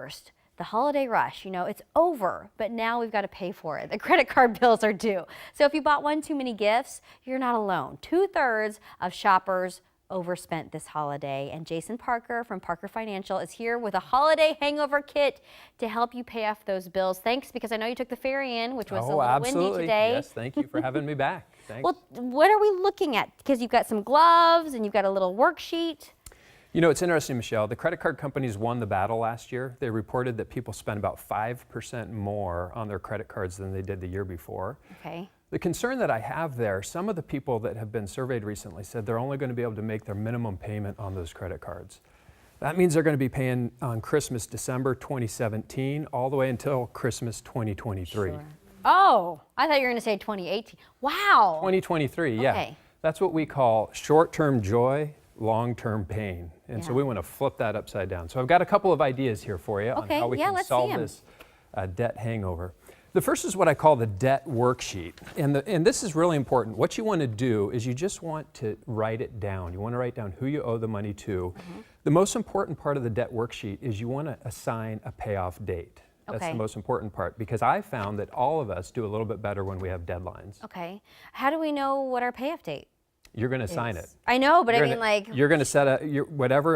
1st, the holiday rush, it's over, but now we've got to pay for it. The credit card bills are due. So if you bought one too many gifts, you're not alone. 2/3 of shoppers overspent this holiday, and Jason Parker from Parker Financial is here with a holiday hangover kit to help you pay off those bills. Thanks, because I know you took the ferry in, which was a little windy today. Yes, thank you for having me back. Thanks. Well, what are we looking at? Because you've got some gloves and you've got a little worksheet. It's interesting, Michelle. The credit card companies won the battle last year. They reported that people spent about 5% more on their credit cards than they did the year before. Okay. The concern that I have there, some of the people that have been surveyed recently said they're only going to be able to make their minimum payment on those credit cards. That means they're going to be paying on Christmas, December 2017, all the way until Christmas 2023. Sure. Oh, I thought you were going to say 2018. Wow. 2023, yeah. Okay. That's what we call short-term joy, long-term pain. And so we want to flip that upside down. So I've got a couple of ideas here for you on how we can solve this debt hangover. The first is what I call the debt worksheet. And this is really important. What you want to do is you just want to write it down. You want to write down who you owe the money to. The most important part of the debt worksheet is you want to assign a payoff date. That's the most important part, because I found that all of us do a little bit better when we have deadlines. Okay. How do we know what our payoff date? You're going to sign it. I know, but you're going to set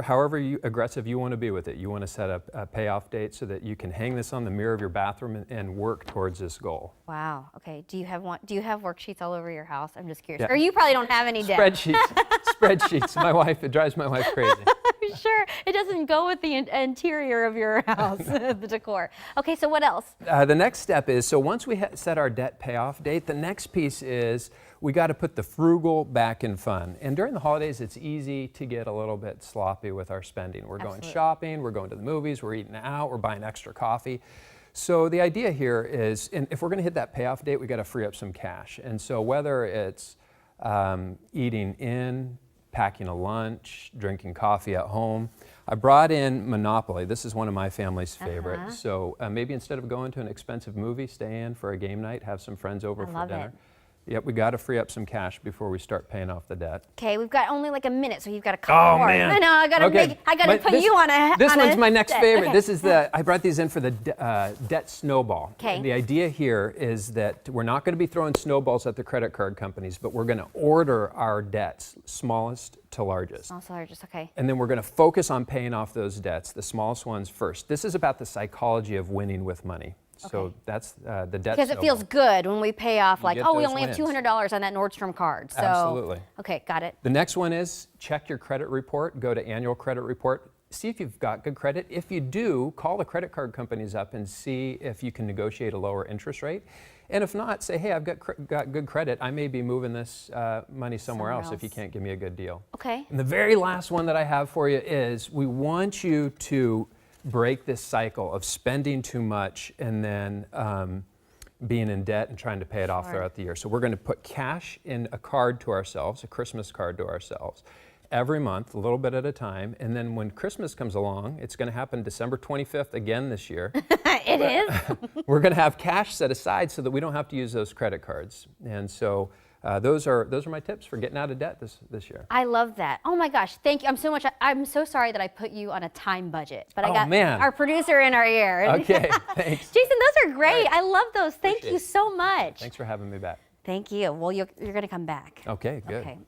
however aggressive you want to be with it. You want to set up a payoff date so that you can hang this on the mirror of your bathroom and work towards this goal. Wow. Okay. Do you have worksheets all over your house? I'm just curious. Yeah. Or you probably don't have any debt. Spreadsheets. It drives my wife crazy. I'm sure it doesn't go with the interior of your house, the decor. Okay. So what else? The next step is, so once we set our debt payoff date, the next piece is we got to put the frugal back in fun. And during the holidays, it's easy to get a little bit sloppy with our spending. We're going shopping, we're going to the movies, we're eating out, we're buying extra coffee. So the idea here is, and if we're going to hit that payoff date, we got to free up some cash. And so whether it's eating in, packing a lunch, drinking coffee at home, I brought in Monopoly. This is one of my family's favorites. So maybe instead of going to an expensive movie, stay in for a game night, have some friends over for dinner. Yep, we got to free up some cash before we start paying off the debt. Okay, we've got only like a minute, so you've got a couple more. Man. No, I got to put you on a. This one's my next favorite. This is I brought these in for the debt snowball. Okay. The idea here is that we're not going to be throwing snowballs at the credit card companies, but we're going to order our debts, smallest to largest. Smallest to largest, okay. And then we're going to focus on paying off those debts, the smallest ones first. This is about the psychology of winning with money. So that's the debt. Because it feels good when we pay off, like, oh, we only have $200 on that Nordstrom card. So, absolutely. Okay, got it. The next one is check your credit report. Go to annual credit report. See if you've got good credit. If you do, call the credit card companies up and see if you can negotiate a lower interest rate. And if not, say, hey, I've got good credit. I may be moving this money somewhere else if you can't give me a good deal. Okay. And the very last one that I have for you is we want you to break this cycle of spending too much and then being in debt and trying to pay it off throughout the year. So we're going to put cash in a card to ourselves, a Christmas card to ourselves, every month, a little bit at a time. And then when Christmas comes along, it's going to happen December 25th again this year. It is? We're going to have cash set aside so that we don't have to use those credit cards. And so those are my tips for getting out of debt this year. I love that. Oh my gosh, thank you. I'm so sorry that I put you on a time budget, but I got our producer in our ear. Okay, thanks. Jason, those are great. I love those. Thank you so much. Thanks for having me back. Thank you. Well, you're going to come back. Okay, good. Okay.